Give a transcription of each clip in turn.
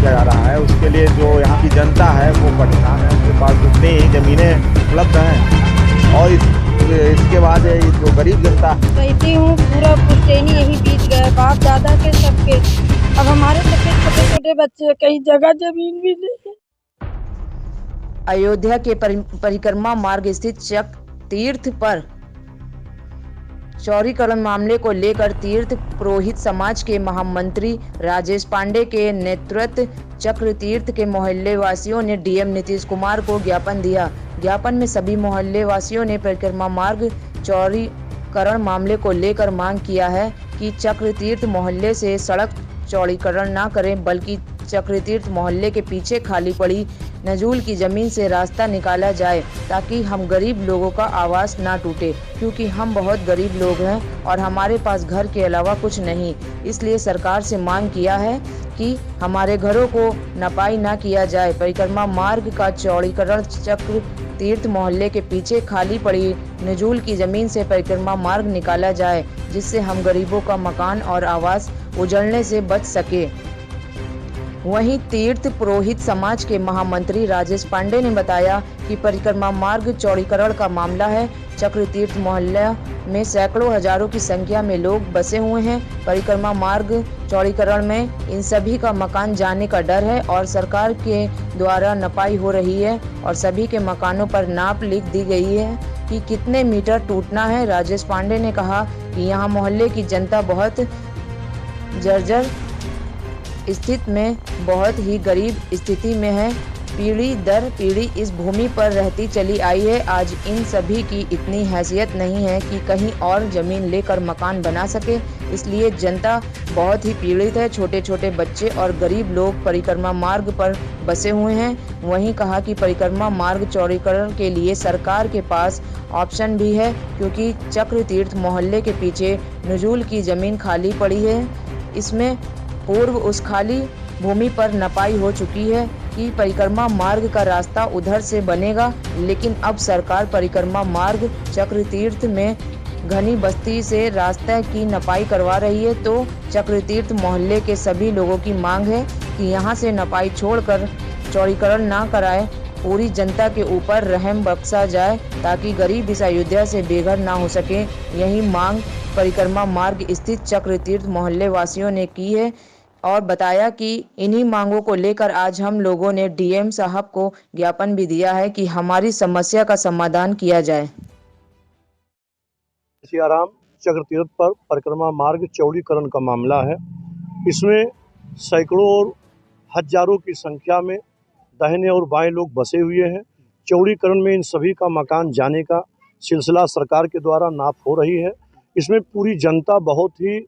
किया जा रहा है, उसके लिए जो यहाँ की जनता है वो परेशान है। उनके पास जितनी ही ज़मीनें उपलब्ध हैं और इसके बाद ये जो गरीब जनता कहती हूँ पूरा पुश्तैनी यही बीत गया, बाप दादा के सबके। अब हमारे सबके छोटे छोटे बच्चे, कहीं जगह जमीन भी नहीं है। अयोध्या के परिक्रमा मार्ग स्थित चक्र तीर्थ पर चौड़ीकरण मामले को लेकर तीर्थ पुरोहित समाज के महामंत्री राजेश पांडे के नेतृत्व चक्र तीर्थ के मोहल्ले वासियों ने डीएम नीतीश कुमार को ज्ञापन दिया। ज्ञापन में सभी मोहल्ले वासियों ने परिक्रमा मार्ग चौड़ीकरण मामले को लेकर मांग किया है कि चक्र तीर्थ मोहल्ले से सड़क चौड़ीकरण न करें, बल्कि चक्रतीर्थ मोहल्ले के पीछे खाली पड़ी नजूल की जमीन से रास्ता निकाला जाए, ताकि हम गरीब लोगों का आवास ना टूटे, क्योंकि हम बहुत गरीब लोग हैं और हमारे पास घर के अलावा कुछ नहीं। इसलिए सरकार से मांग किया है कि हमारे घरों को नपाई ना किया जाए। परिक्रमा मार्ग का चौड़ीकरण चक्र तीर्थ मोहल्ले के पीछे खाली पड़ी नजूल की जमीन से परिक्रमा मार्ग निकाला जाए, जिससे हम गरीबों का मकान और आवास उजड़ने से बच सके। वहीं तीर्थ पुरोहित समाज के महामंत्री राजेश पांडे ने बताया कि परिक्रमा मार्ग चौड़ीकरण का मामला है। चक्र तीर्थ मोहल्ला में सैकड़ों हजारों की संख्या में लोग बसे हुए हैं। परिक्रमा मार्ग चौड़ीकरण में इन सभी का मकान जाने का डर है और सरकार के द्वारा नपाई हो रही है और सभी के मकानों पर नाप लिख दी गई है कि कितने मीटर टूटना है। राजेश पांडे ने कहा कि यहाँ मोहल्ले की जनता बहुत जर्जर स्थित में, बहुत ही गरीब स्थिति में है। पीढ़ी दर पीढ़ी इस भूमि पर रहती चली आई है। आज इन सभी की इतनी हैसियत नहीं है कि कहीं और जमीन लेकर मकान बना सके, इसलिए जनता बहुत ही पीड़ित है। छोटे छोटे बच्चे और गरीब लोग परिक्रमा मार्ग पर बसे हुए हैं। वहीं कहा कि परिक्रमा मार्ग चौड़ीकरण के लिए सरकार के पास ऑप्शन भी है, क्योंकि चक्र तीर्थ मोहल्ले के पीछे नजूल की जमीन खाली पड़ी है। इसमें पूर्व उस खाली भूमि पर नपाई हो चुकी है कि परिक्रमा मार्ग का रास्ता उधर से बनेगा, लेकिन अब सरकार परिक्रमा मार्ग चक्र तीर्थ में घनी बस्ती से रास्ते की नपाई करवा रही है। तो चक्र तीर्थ मोहल्ले के सभी लोगों की मांग है कि यहां से नपाई छोड़कर चौड़ीकरण ना कराए, पूरी जनता के ऊपर रहम बख्शा जाए, ताकि गरीब इस अयोध्या से बेघर ना हो सके। यही मांग परिक्रमा मार्ग स्थित चक्र तीर्थ मोहल्ले वासियों ने की है और बताया कि इन्हीं मांगों को लेकर आज हम लोगों ने डीएम साहब को ज्ञापन भी दिया है कि हमारी समस्या का समाधान किया जाए। सियाराम चक्र तीर्थ पर परिक्रमा मार्ग चौड़ीकरण का मामला है। इसमें सैकड़ों और हजारों की संख्या में दाहिने और बाएं लोग बसे हुए हैं। चौड़ीकरण में इन सभी का मकान जाने का सिलसिला सरकार के द्वारा नाप हो रही है। इसमें पूरी जनता बहुत ही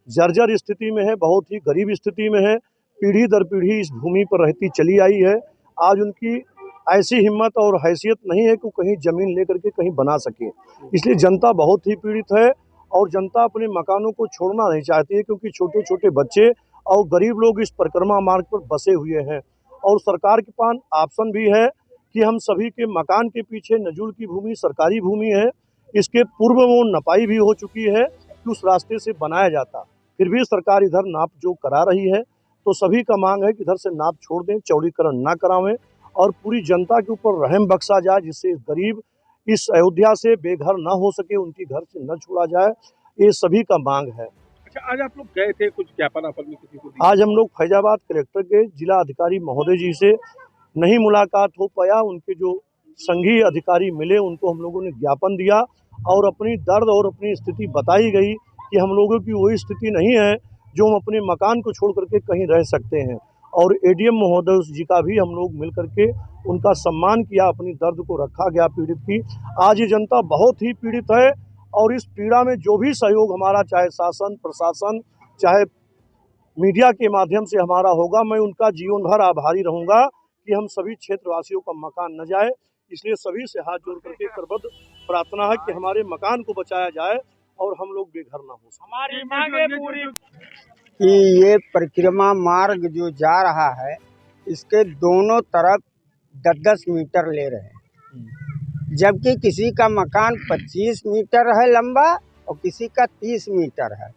जर्जर स्थिति में है, बहुत ही गरीब स्थिति में है। पीढ़ी दर पीढ़ी इस भूमि पर रहती चली आई है। आज उनकी ऐसी हिम्मत और हैसियत नहीं है कि कहीं ज़मीन लेकर के कहीं बना सके, इसलिए जनता बहुत ही पीड़ित है और जनता अपने मकानों को छोड़ना नहीं चाहती है, क्योंकि छोटे छोटे बच्चे और गरीब लोग इस परिक्रमा मार्ग पर बसे हुए हैं। और सरकार के पास ऑप्शन भी है कि हम सभी के मकान के पीछे नजूल की भूमि सरकारी भूमि है, इसके पूर्व वो नपाई भी हो चुकी है कि उस रास्ते से बनाया जाता, फिर भी सरकार इधर नाप जो करा रही है। तो सभी का मांग है कि इधर से नाप छोड़ दें, चौड़ीकरण ना करावें और पूरी जनता के ऊपर रहम बख्शा जाए, जिससे गरीब इस अयोध्या से बेघर ना हो सके, उनकी घर से न छोड़ा जाए। ये सभी का मांग है। अच्छा, आज आप लोग गए थे, कुछ ज्ञापन आपने किसी को दिया? आज हम लोग फैजाबाद कलेक्टर के जिला अधिकारी महोदय जी से नहीं मुलाकात हो पाया, उनके जो संघीय अधिकारी मिले उनको हम लोगों ने ज्ञापन दिया और अपनी दर्द और अपनी स्थिति बताई गई कि हम लोगों की वही स्थिति नहीं है जो हम अपने मकान को छोड़ करके कहीं रह सकते हैं। और एडीएम महोदय जी का भी हम लोग मिल करके उनका सम्मान किया, अपनी दर्द को रखा गया पीड़ित की। आज ये जनता बहुत ही पीड़ित है और इस पीड़ा में जो भी सहयोग हमारा, चाहे शासन प्रशासन चाहे मीडिया के माध्यम से हमारा होगा, मैं उनका जीवन भर आभारी रहूँगा कि हम सभी क्षेत्रवासियों का मकान न जाए। इसलिए सभी से हाथ जोड़ करके करबद्ध प्रार्थना है कि हमारे मकान को बचाया जाए और हम लोग बेघर ना हो। हमारी मांगे पूरी कि ये परिक्रमा मार्ग जो जा रहा है, इसके दोनों तरफ 10-10 मीटर ले रहे हैं, जबकि किसी का मकान 25 मीटर है लंबा और किसी का 30 मीटर है।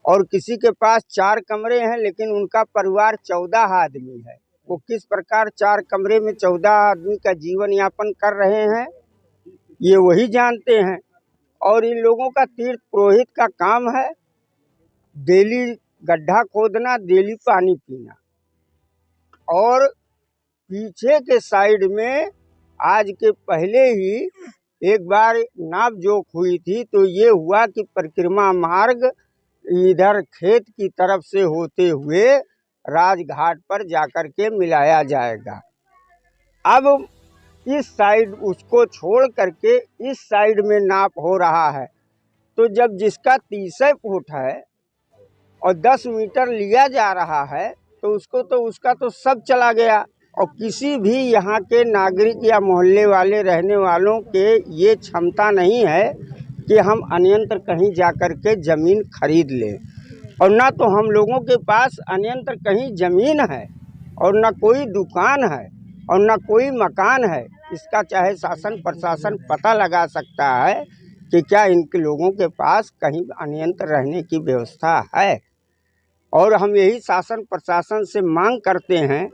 और किसी के पास 4 कमरे हैं, लेकिन उनका परिवार 14 आदमी है। वो किस प्रकार 4 कमरे में 14 आदमी का जीवन यापन कर रहे हैं, ये वही जानते हैं। और इन लोगों का तीर्थ पुरोहित का काम है डेली गड्ढा खोदना, डेली पानी पीना। और पीछे के साइड में आज के पहले ही एक बार नाप जोख हुई थी, तो ये हुआ कि परिक्रमा मार्ग इधर खेत की तरफ से होते हुए राजघाट पर जाकर के मिलाया जाएगा। अब इस साइड उसको छोड़ करके इस साइड में नाप हो रहा है, तो जब जिसका 30 फुट है और 10 मीटर लिया जा रहा है, तो उसका तो सब चला गया। और किसी भी यहाँ के नागरिक या मोहल्ले वाले रहने वालों के ये क्षमता नहीं है कि हम अन्यंत्र कहीं जाकर के ज़मीन खरीद लें। और ना तो हम लोगों के पास अन्यंत्र कहीं ज़मीन है, और ना कोई दुकान है, और ना कोई मकान है। इसका चाहे शासन प्रशासन पता लगा सकता है कि क्या इनके लोगों के पास कहीं अन्यंत्र रहने की व्यवस्था है। और हम यही शासन प्रशासन से मांग करते हैं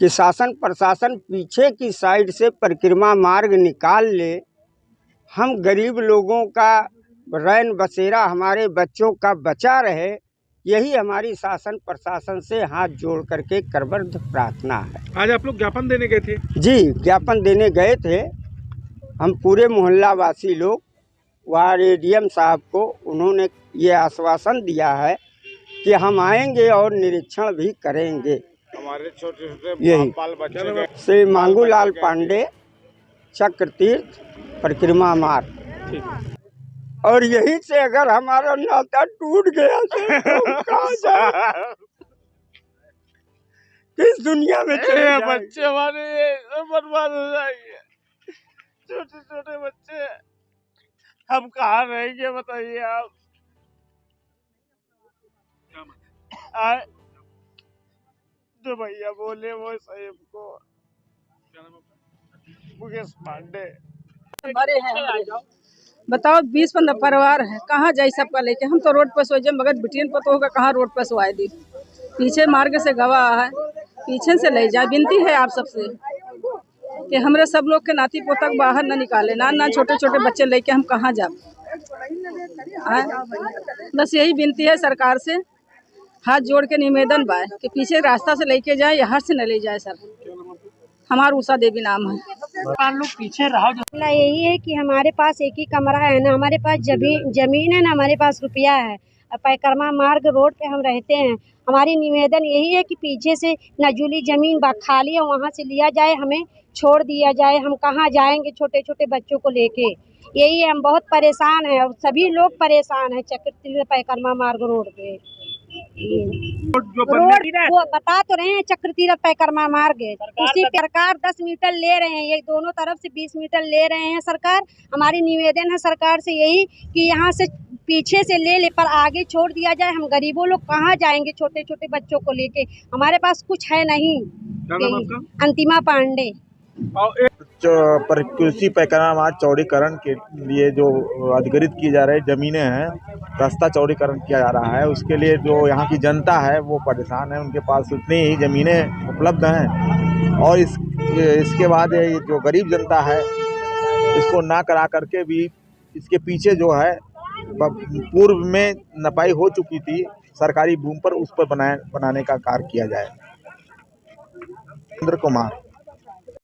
कि शासन प्रशासन पीछे की साइड से परिक्रमा मार्ग निकाल ले। हम गरीब लोगों का रैन बसेरा, हमारे बच्चों का बचा रहे, यही हमारी शासन प्रशासन से हाथ जोड़ करके करबद्ध प्रार्थना है। आज आप लोग ज्ञापन देने गए थे? जी, ज्ञापन देने गए थे। हम पूरे मोहल्ला वासी लोग वहाँ एडीएम साहब को, उन्होंने ये आश्वासन दिया है कि हम आएंगे और निरीक्षण भी करेंगे। हमारे छोटे छोटे यही बाल बच्चे श्री मांगूलाल पांडे, चक्रतीर्थ, परिक्रमा मार्ग। और यही से अगर हमारा नाता टूट गया तो कहाँ जाए? किस दुनिया में चले जाएं? बच्चे हमारे बर्बाद हो जाएंगे, छोटे छोटे बच्चे, हम कहाँ रहेंगे बताइए आप। जो भैया बोले वो सही हमको। मुकेश पांडे बड़े हैं, बताओ 20-15 परिवार है, कहाँ जाए सबका लेके। हम तो रोड पर सो जाए, मगर बिटियन पर तो होगा कहाँ रोड पर सोए दी। पीछे मार्ग से गवाह है, पीछे से ले जाए। विनती है आप सबसे कि हमरे सब लोग के नाती पोतक बाहर न निकाले, ना छोटे छोटे बच्चे लेके हम कहाँ जाए। बस यही विनती है सरकार से, हाथ जोड़ के निवेदन बा कि पीछे रास्ता से लेके जाए, यहाँ से न ले जाए। सर, हमारा उषा देवी नाम है। लोग पीछे रहा। मसला यही है कि हमारे पास एक ही कमरा है ना, हमारे पास जमीन है ना, हमारे पास रुपया है। परिक्रमा मार्ग रोड पे हम रहते हैं। हमारी निवेदन यही है कि पीछे से नजूली जमीन खाली है, वहाँ से लिया जाए, हमें छोड़ दिया जाए। हम कहाँ जाएंगे छोटे छोटे बच्चों को लेके? यही है, हम बहुत परेशान हैं और सभी लोग परेशान हैं। चक्रतीर्थ परिक्रमा मार्ग रोड पे रोड वो बता तो रहे हैं, चक्रतीर्थ परिक्रमा मार्ग है, उसी सरकार 10 मीटर ले रहे हैं, ये दोनों तरफ से 20 मीटर ले रहे हैं सरकार। हमारी निवेदन है सरकार से यही कि यहाँ से पीछे से ले पर आगे छोड़ दिया जाए। हम गरीबों लोग कहाँ जाएंगे छोटे छोटे बच्चों को लेके? हमारे पास कुछ है नहीं। अंतिमा पांडे। कृषि परिक्रमा मार्ग चौड़ीकरण के लिए जो अधिग्रहित की जा रही जमीनें हैं, रास्ता चौड़ीकरण किया जा रहा है, उसके लिए जो यहाँ की जनता है वो परेशान है। उनके पास उतनी ही ज़मीनें उपलब्ध हैं, और इसके बाद ये जो गरीब जनता है, इसको ना करा करके भी इसके पीछे जो है पूर्व में नपाई हो चुकी थी सरकारी भूमि पर, उस पर बनाने का कार्य किया जाए। इंद्र कुमार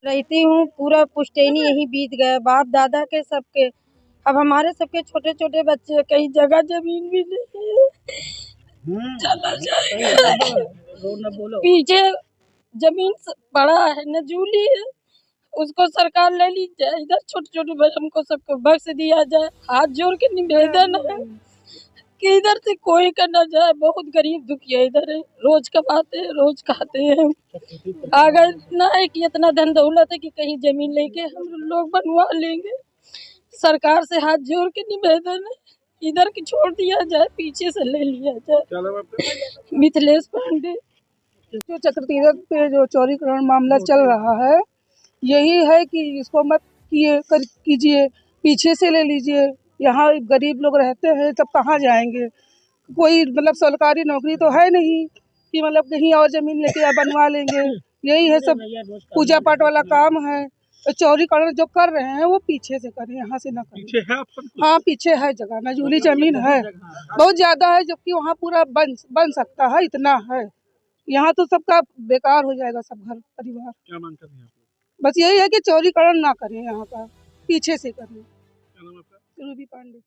रहती हूँ, पूरा पुश्तैनी यही बीत गया, बाप दादा के सबके। अब हमारे सबके छोटे छोटे बच्चे, कई जगह जमीन भी नहीं है, चला जाएगा। पीछे जमीन पड़ा है, नजूली है, उसको सरकार ले ली जाए। इधर छोटे छोटे बच्चे हमको सबको बख्श दिया जाए। हाथ जोड़ के निवेदन है कि इधर से कोई का न जाए। बहुत गरीब दुखिया इधर है, रोज कमाते हैं, रोज खाते हैं। अगर इतना है कि इतना धन दौलत है कि कहीं जमीन लेके हम लोग बनवा लेंगे। सरकार से हाथ जोड़ के निवेदन है, इधर की छोड़ दिया जाए, पीछे से ले लिया जाए। मिथिलेश पांडे। जो चक्रतीर्थ पे जो चौड़ीकरण मामला चल रहा है, यही है कि इसको मत कीजिए, पीछे से ले लीजिए। यहाँ गरीब लोग रहते हैं, तब कहाँ जाएंगे? कोई मतलब सरकारी नौकरी तो है नहीं कि मतलब कहीं और जमीन लेके या बनवा लेंगे। यही है सब पूजा पाठ वाला काम है। तो चौड़ीकरण जो कर रहे हैं वो पीछे से करें, यहाँ से ना करें। पीछे है आपका? हाँ पीछे है जगह, नजूली जमीन है, बहुत ज्यादा है, जबकि वहाँ पूरा बन सकता है, इतना है। यहाँ तो सबका बेकार हो जाएगा, सब घर परिवार। क्या मांग कर रहे हैं आप? बस यही है कि चौड़ीकरण ना करें, यहाँ का पीछे से करें। क्या नाम है आपका? रूबी पांडे।